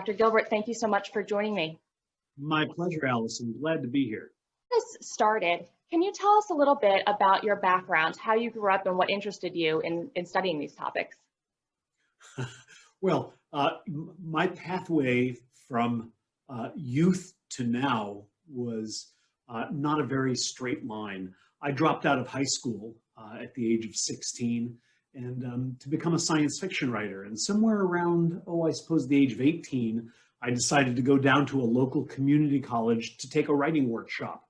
Dr. Gilbert, thank you so much for joining me. My pleasure, Allison. Glad to be here. Let's started. Can you tell us a little bit about your background, how you grew up and what interested you in studying these topics? Well, my pathway from youth to now was not a very straight line. I dropped out of high school at the age of 16 and to become a science fiction writer. And somewhere around, I suppose the age of 18, I decided to go down to a local community college to take a writing workshop.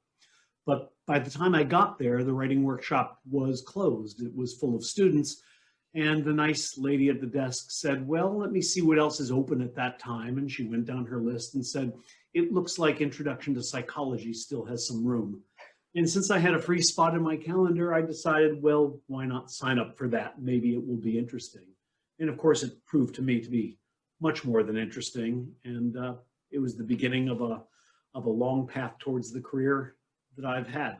But by the time I got there, the writing workshop was closed. It was full of students. And the nice lady at the desk said, well, let me see what else is open at that time. And she went down her list and said, it looks like Introduction to Psychology still has some room. And since I had a free spot in my calendar, I decided, well, why not sign up for that? Maybe it will be interesting. And of course, it proved to me to be much more than interesting. And it was the beginning of a long path towards the career that I've had.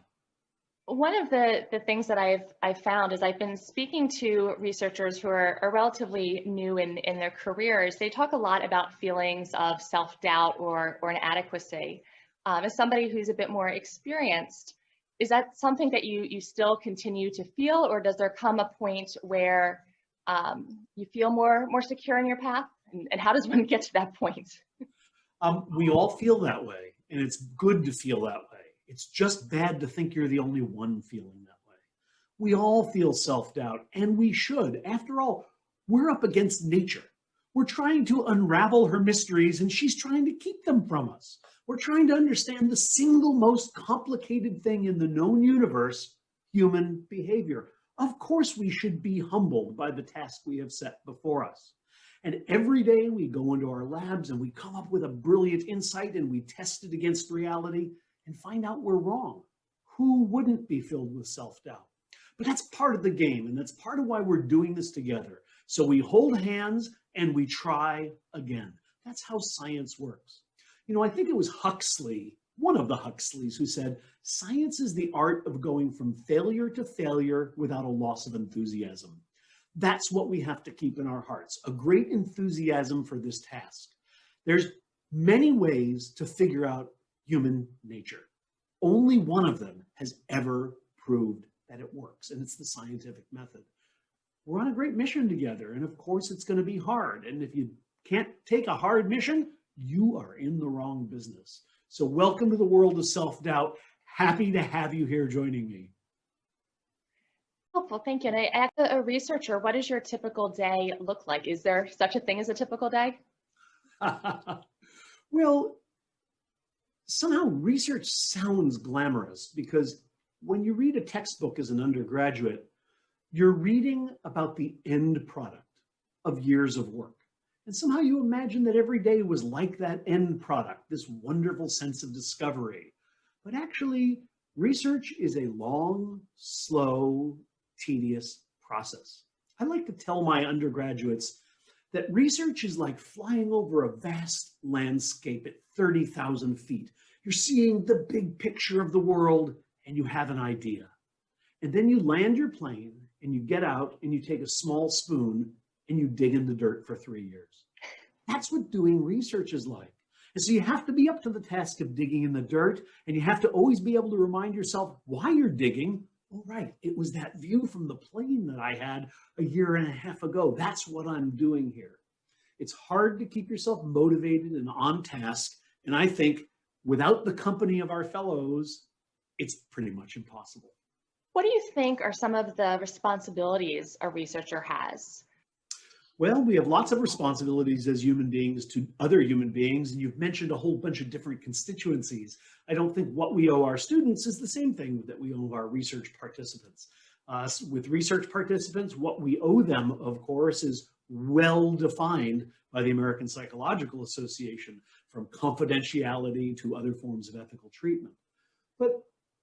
One of the things that I've found is I've been speaking to researchers who are relatively new in their careers. They talk a lot about feelings of self-doubt or inadequacy. As somebody who's a bit more experienced, is that something that you still continue to feel, or does there come a point where you feel more secure in your path? And how does one get to that point? We all feel that way, and it's good to feel that way. It's just bad to think you're the only one feeling that way. We all feel self-doubt, and we should. After all, we're up against nature. We're trying to unravel her mysteries, and she's trying to keep them from us. We're trying to understand the single most complicated thing in the known universe, human behavior. Of course, we should be humbled by the task we have set before us. And every day we go into our labs and we come up with a brilliant insight and we test it against reality and find out we're wrong. Who wouldn't be filled with self-doubt? But that's part of the game, and that's part of why we're doing this together. So we hold hands and we try again. That's how science works. You know, I think it was Huxley, one of the Huxleys, who said, science is the art of going from failure to failure without a loss of enthusiasm. That's what we have to keep in our hearts, a great enthusiasm for this task. There's many ways to figure out human nature. Only one of them has ever proved that it works, and it's the scientific method. We're on a great mission together, and of course it's going to be hard. And if you can't take a hard mission, you are in the wrong business. So welcome to the world of self-doubt. Happy to have you here joining me. Helpful, thank you. And as a researcher, what does your typical day look like? Is there such a thing as a typical day? Well, somehow research sounds glamorous because when you read a textbook as an undergraduate, you're reading about the end product of years of work. And somehow you imagine that every day was like that end product, this wonderful sense of discovery. But actually, research is a long, slow, tedious process. I like to tell my undergraduates that research is like flying over a vast landscape at 30,000 feet. You're seeing the big picture of the world and you have an idea. And then you land your plane and you get out and you take a small spoon and you dig in the dirt for 3 years. That's what doing research is like. And so you have to be up to the task of digging in the dirt, and you have to always be able to remind yourself why you're digging. Oh, right, it was that view from the plane that I had a year and a half ago. That's what I'm doing here. It's hard to keep yourself motivated and on task. And I think without the company of our fellows, it's pretty much impossible. What do you think are some of the responsibilities a researcher has? Well, we have lots of responsibilities as human beings to other human beings, and you've mentioned a whole bunch of different constituencies. I don't think what we owe our students is the same thing that we owe our research participants. With research participants, what we owe them, of course, is well defined by the American Psychological Association, from confidentiality to other forms of ethical treatment. But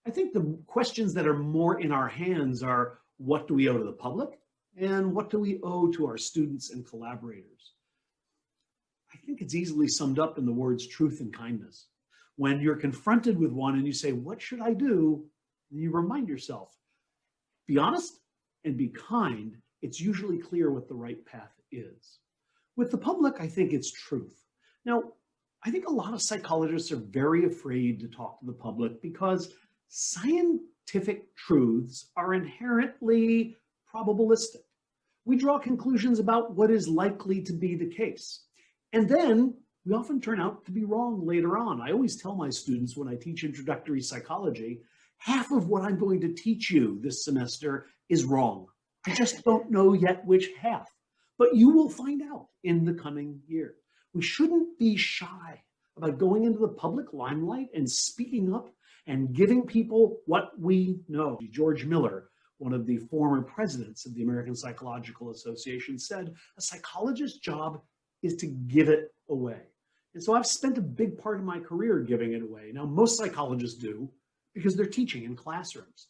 I think the questions that are more in our hands are, what do we owe to the public? And what do we owe to our students and collaborators? I think it's easily summed up in the words truth and kindness. When you're confronted with one and you say, what should I do? And you remind yourself, be honest and be kind. It's usually clear what the right path is. With the public, I think it's truth. Now, I think a lot of psychologists are very afraid to talk to the public because scientific truths are inherently probabilistic. We draw conclusions about what is likely to be the case. And then we often turn out to be wrong later on. I always tell my students when I teach introductory psychology, half of what I'm going to teach you this semester is wrong. I just don't know yet which half, but you will find out in the coming year. We shouldn't be shy about going into the public limelight and speaking up and giving people what we know. George Miller, one of the former presidents of the American Psychological Association, said a psychologist's job is to give it away. And so I've spent a big part of my career giving it away. Now, most psychologists do because they're teaching in classrooms.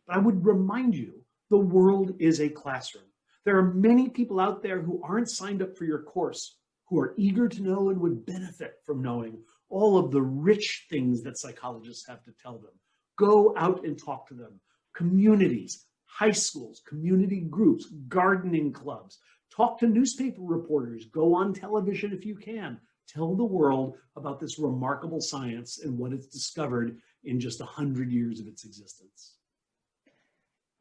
But I would remind you, the world is a classroom. There are many people out there who aren't signed up for your course, who are eager to know and would benefit from knowing all of the rich things that psychologists have to tell them. Go out and talk to them. Communities, high schools, community groups, gardening clubs. Talk to newspaper reporters. Go on television if you can. Tell the world about this remarkable science and what it's discovered in just 100 years of its existence.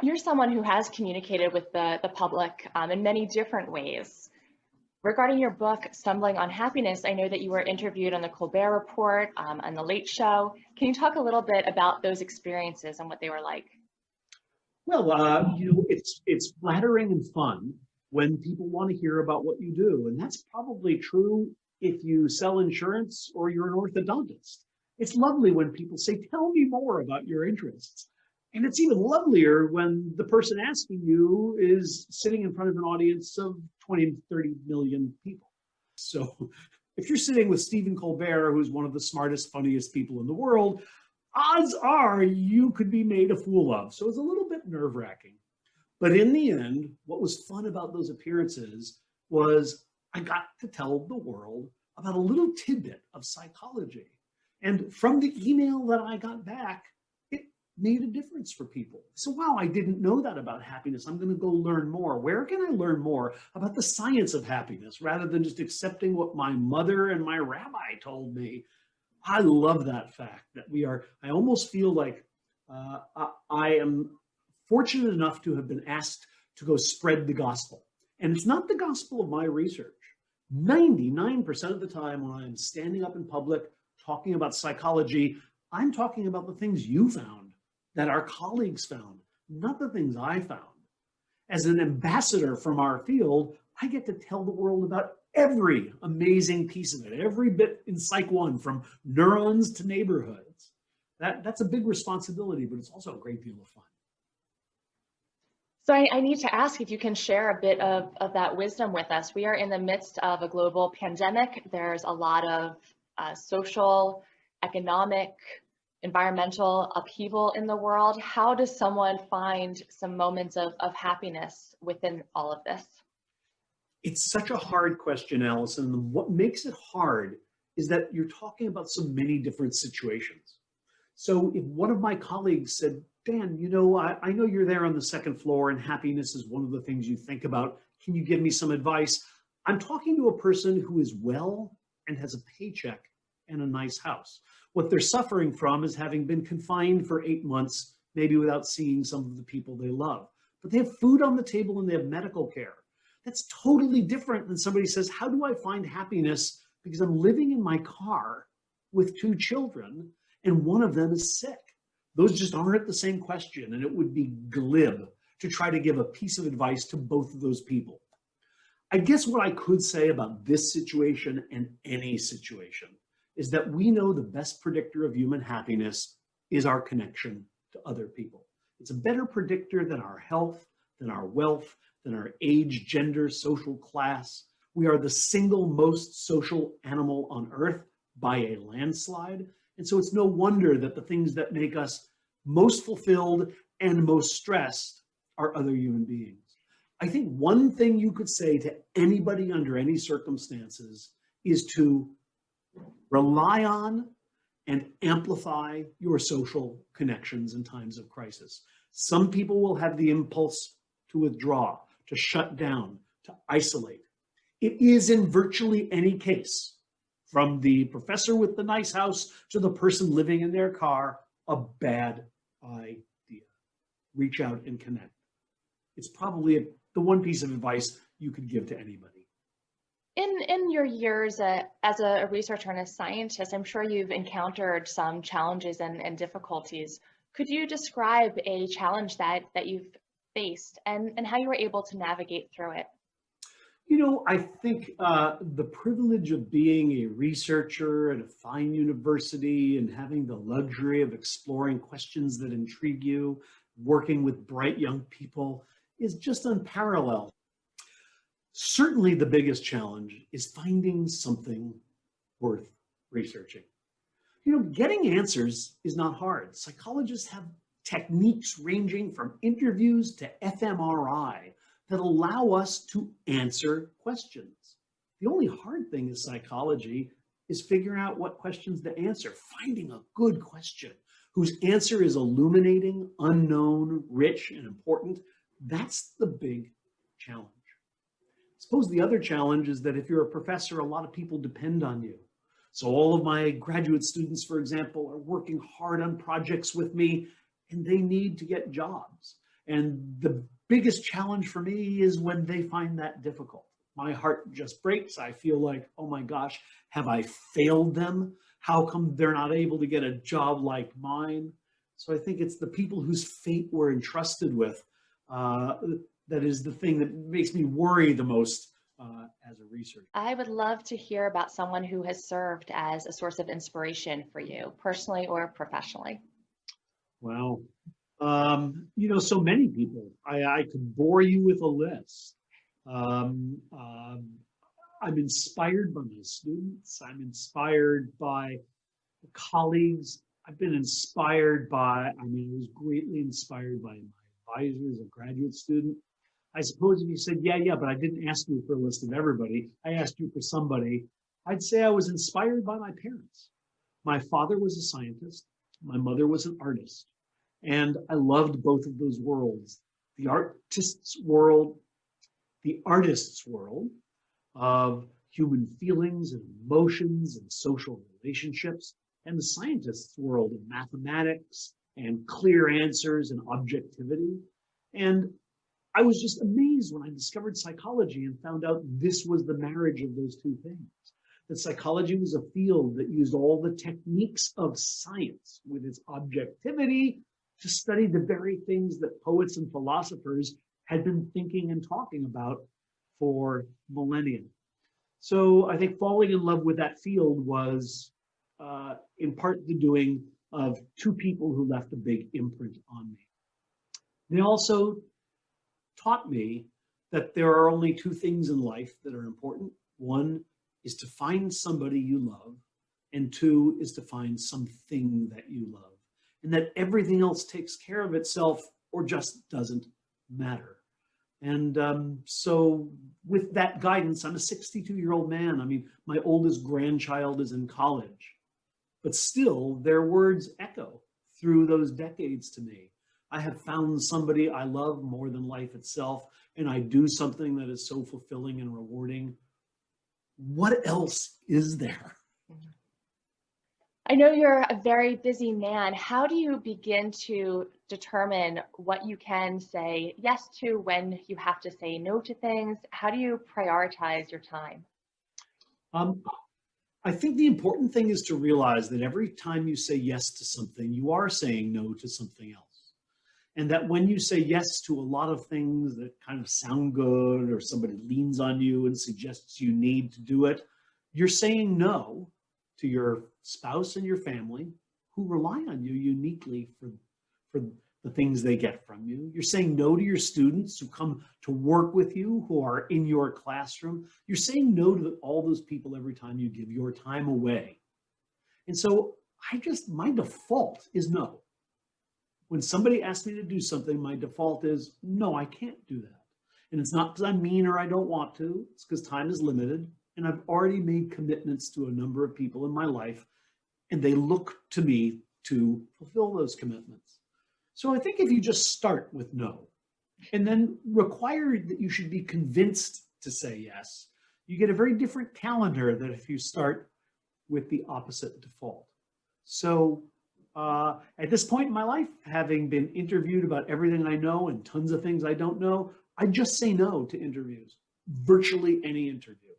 You're someone who has communicated with the public in many different ways. Regarding your book, Stumbling on Happiness, I know that you were interviewed on the Colbert Report, on The Late Show. Can you talk a little bit about those experiences and what they were like? Well, it's flattering and fun when people want to hear about what you do. And that's probably true if you sell insurance or you're an orthodontist. It's lovely when people say, tell me more about your interests. And it's even lovelier when the person asking you is sitting in front of an audience of 20 to 30 million people. So if you're sitting with Stephen Colbert, who's one of the smartest, funniest people in the world, odds are you could be made a fool of. So it's a little bit nerve-wracking. But in the end, what was fun about those appearances was I got to tell the world about a little tidbit of psychology. And from the email that I got back, it made a difference for people. So, wow, I didn't know that about happiness. I'm going to go learn more. Where can I learn more about the science of happiness rather than just accepting what my mother and my rabbi told me? I love that fact that I almost feel like I am fortunate enough to have been asked to go spread the gospel. And it's not the gospel of my research. 99% of the time when I'm standing up in public talking about psychology, I'm talking about the things you found, that our colleagues found, not the things I found. As an ambassador from our field, I get to tell the world about every amazing piece of it, every bit in Psych 1, from neurons to neighborhoods. That's a big responsibility, but it's also a great deal of fun. So I need to ask if you can share a bit of that wisdom with us. We are in the midst of a global pandemic. There's a lot of social, economic, environmental upheaval in the world. How does someone find some moments of happiness within all of this? It's such a hard question, Allison. What makes it hard is that you're talking about so many different situations. So if one of my colleagues said, Dan, I know you're there on the second floor and happiness is one of the things you think about. Can you give me some advice? I'm talking to a person who is well and has a paycheck and a nice house. What they're suffering from is having been confined for 8 months, maybe without seeing some of the people they love. But they have food on the table and they have medical care. That's totally different than somebody says, how do I find happiness? Because I'm living in my car with 2 children and one of them is sick. Those just aren't the same question, and it would be glib to try to give a piece of advice to both of those people. I guess what I could say about this situation and any situation is that we know the best predictor of human happiness is our connection to other people. It's a better predictor than our health, than our wealth, than our age, gender, social class. We are the single most social animal on earth by a landslide. And so it's no wonder that the things that make us most fulfilled and most stressed are other human beings. I think one thing you could say to anybody under any circumstances is to rely on and amplify your social connections in times of crisis. Some people will have the impulse to withdraw, to shut down, to isolate. It is in virtually any case from the professor with the nice house to the person living in their car, a bad idea. Reach out and connect. It's probably the one piece of advice you could give to anybody. In your years as a researcher and a scientist, I'm sure you've encountered some challenges and difficulties. Could you describe a challenge that you've faced and how you were able to navigate through it? You know, I think the privilege of being a researcher at a fine university and having the luxury of exploring questions that intrigue you, working with bright young people, is just unparalleled. Certainly the biggest challenge is finding something worth researching. You know, getting answers is not hard. Psychologists have techniques ranging from interviews to fMRI that allow us to answer questions. The only hard thing in psychology is figuring out what questions to answer, finding a good question whose answer is illuminating, unknown, rich, and important. That's the big challenge. I suppose the other challenge is that if you're a professor, a lot of people depend on you. So all of my graduate students, for example, are working hard on projects with me, and they need to get jobs. And the biggest challenge for me is when they find that difficult. My heart just breaks. I feel like, oh my gosh, have I failed them? How come they're not able to get a job like mine? So I think it's the people whose fate we're entrusted with that is the thing that makes me worry the most as a researcher. I would love to hear about someone who has served as a source of inspiration for you, personally or professionally. Wow. You know, so many people. I could bore you with a list. Um, um, I'm inspired by my students. I'm inspired by colleagues. I've been inspired by, I was greatly inspired by my advisor as a graduate student. I suppose if you said, yeah, but I didn't ask you for a list of everybody, I asked you for somebody, I'd say I was inspired by my parents. My father was a scientist. My mother was an artist. And I loved both of those worlds. The artist's world of human feelings and emotions and social relationships, and the scientist's world of mathematics and clear answers and objectivity. And I was just amazed when I discovered psychology and found out this was the marriage of those two things. That psychology was a field that used all the techniques of science with its objectivity to study the very things that poets and philosophers had been thinking and talking about for millennia. So I think falling in love with that field was in part the doing of two people who left a big imprint on me. They also taught me that there are only two things in life that are important. One is to find somebody you love, and two is to find something that you love, and that everything else takes care of itself or just doesn't matter. And so with that guidance, I'm a 62-year-old man. My oldest grandchild is in college, but still their words echo through those decades to me. I have found somebody I love more than life itself, and I do something that is so fulfilling and rewarding. What else is there? I know you're a very busy man. How do you begin to determine what you can say yes to when you have to say no to things? How do you prioritize your time? I think the important thing is to realize that every time you say yes to something, you are saying no to something else. And that when you say yes to a lot of things that kind of sound good, or somebody leans on you and suggests you need to do it, you're saying no to your spouse and your family who rely on you uniquely for the things they get from you. You're saying no to your students who come to work with you, who are in your classroom. You're saying no to all those people every time you give your time away. And so my default is no. When somebody asks me to do something, my default is, no, I can't do that. And it's not because I'm mean or I don't want to, it's because time is limited. And I've already made commitments to a number of people in my life, and they look to me to fulfill those commitments. So I think if you just start with no, and then require that you should be convinced to say yes, you get a very different calendar than if you start with the opposite default. So at this point in my life, having been interviewed about everything I know and tons of things I don't know, I just say no to interviews, virtually any interview.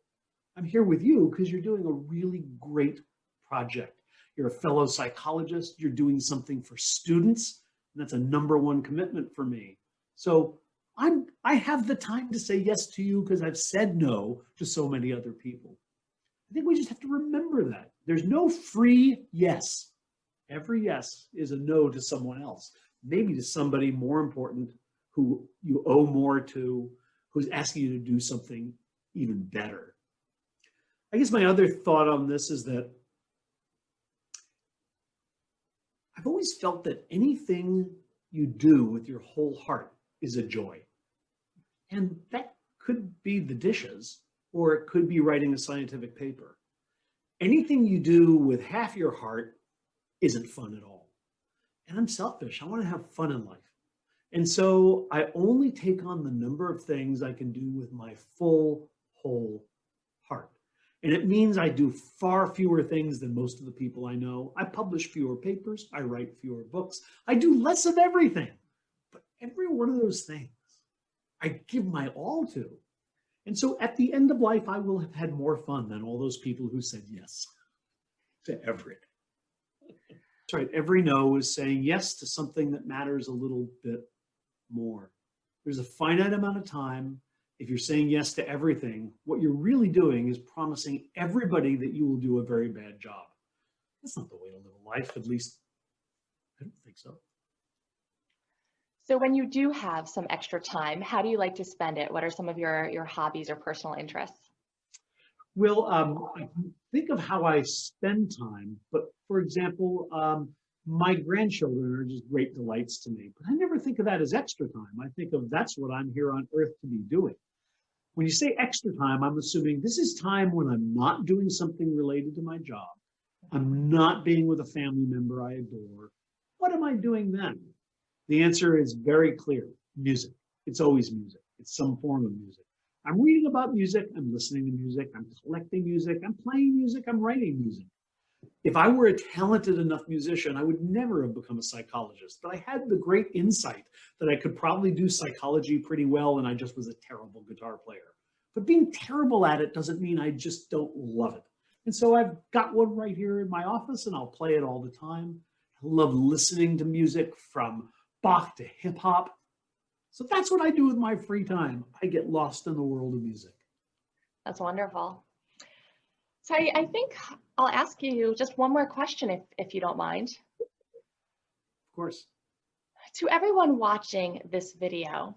I'm here with you because you're doing a really great project. You're a fellow psychologist, you're doing something for students, and that's a #1 commitment for me. So I have the time to say yes to you because I've said no to so many other people. I think we just have to remember that. There's no free yes. Every yes is a no to someone else, maybe to somebody more important who you owe more to, who's asking you to do something even better. I guess my other thought on this is that I've always felt that anything you do with your whole heart is a joy. And that could be the dishes, or it could be writing a scientific paper. Anything you do with half your heart isn't fun at all. And I'm selfish. I want to have fun in life. And so I only take on the number of things I can do with my full, whole heart. And it means I do far fewer things than most of the people I know. I publish fewer papers. I write fewer books. I do less of everything. But every one of those things, I give my all to. And so at the end of life, I will have had more fun than all those people who said yes to everything. That's right. Every no is saying yes to something that matters a little bit more. There's a finite amount of time. If you're saying yes to everything, what you're really doing is promising everybody that you will do a very bad job. That's not the way to live a life, at least I don't think so. So when you do have some extra time, how do you like to spend it? What are some of your hobbies or personal interests? Well, I can think of how I spend time, but for example, my grandchildren are just great delights to me, but I never think of that as extra time. I think of that's what I'm here on earth to be doing. When you say extra time, I'm assuming this is time when I'm not doing something related to my job. I'm not being with a family member I adore. What am I doing then? The answer is very clear: music. It's always music. It's some form of music. I'm reading about music, I'm listening to music, I'm collecting music, I'm playing music, I'm writing music. If I were a talented enough musician, I would never have become a psychologist, but I had the great insight that I could probably do psychology pretty well, and I just was a terrible guitar player. But being terrible at it doesn't mean I just don't love it. And so I've got one right here in my office, and I'll play it all the time. I love listening to music from Bach to hip hop. So that's what I do with my free time. I get lost in the world of music. That's wonderful. So I think I'll ask you just one more question if you don't mind. Of course. To everyone watching this video,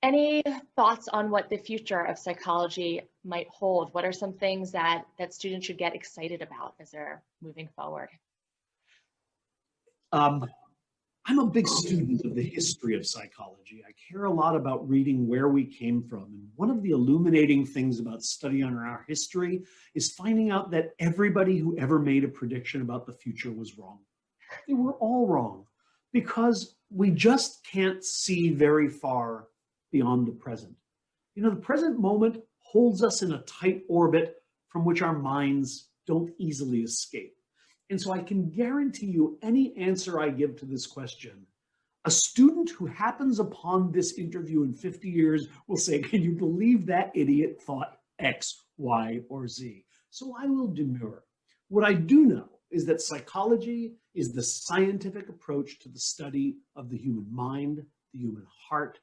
any thoughts on what the future of psychology might hold? What are some things that students should get excited about as they're moving forward? I'm a big student of the history of psychology. I care a lot about reading where we came from. And one of the illuminating things about studying our history is finding out that everybody who ever made a prediction about the future was wrong. They were all wrong because we just can't see very far beyond the present. You know, the present moment holds us in a tight orbit from which our minds don't easily escape. And so I can guarantee you any answer I give to this question, a student who happens upon this interview in 50 years will say, can you believe that idiot thought X, Y, or Z? So I will demur. What I do know is that psychology is the scientific approach to the study of the human mind, the human heart,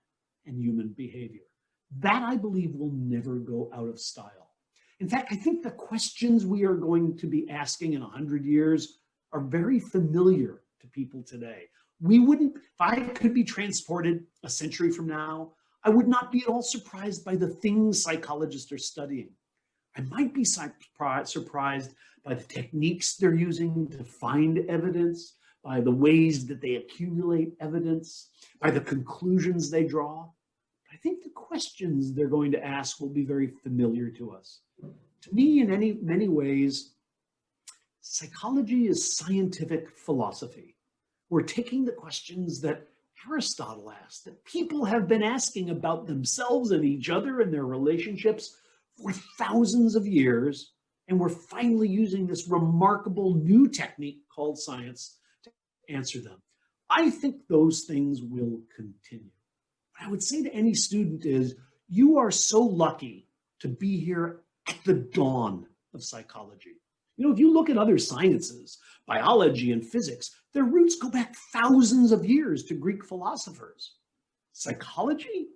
and human behavior. That, I believe, will never go out of style. In fact, I think the questions we are going to be asking in 100 years are very familiar to people today. We wouldn't, if I could be transported a century from now, I would not be at all surprised by the things psychologists are studying. I might be surprised by the techniques they're using to find evidence, by the ways that they accumulate evidence, by the conclusions they draw. But I think the questions they're going to ask will be very familiar to us. To me, in many ways, psychology is scientific philosophy. We're taking the questions that Aristotle asked, that people have been asking about themselves and each other and their relationships for thousands of years, And we're finally using this remarkable new technique called science to answer them. I think those things will continue. What I would say to any student is, you are so lucky to be here at the dawn of psychology. You know, if you look at other sciences, biology and physics, their roots go back thousands of years to Greek philosophers. Psychology?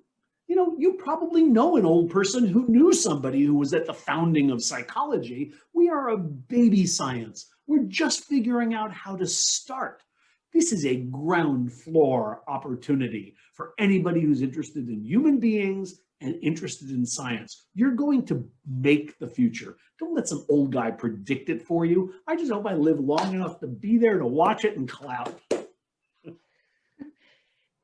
You know, you probably know an old person who knew somebody who was at the founding of psychology. We are a baby science. We're just figuring out how to start. This is a ground floor opportunity for anybody who's interested in human beings and interested in science. You're going to make the future. Don't let some old guy predict it for you. I just hope I live long enough to be there to watch it and clap.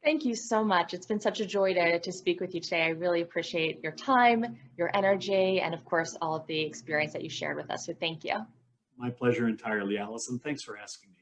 Thank you so much. It's been such a joy to speak with you today. I really appreciate your time, your energy, and of course, all of the experience that you shared with us. So thank you. My pleasure entirely, Allison. Thanks for asking me.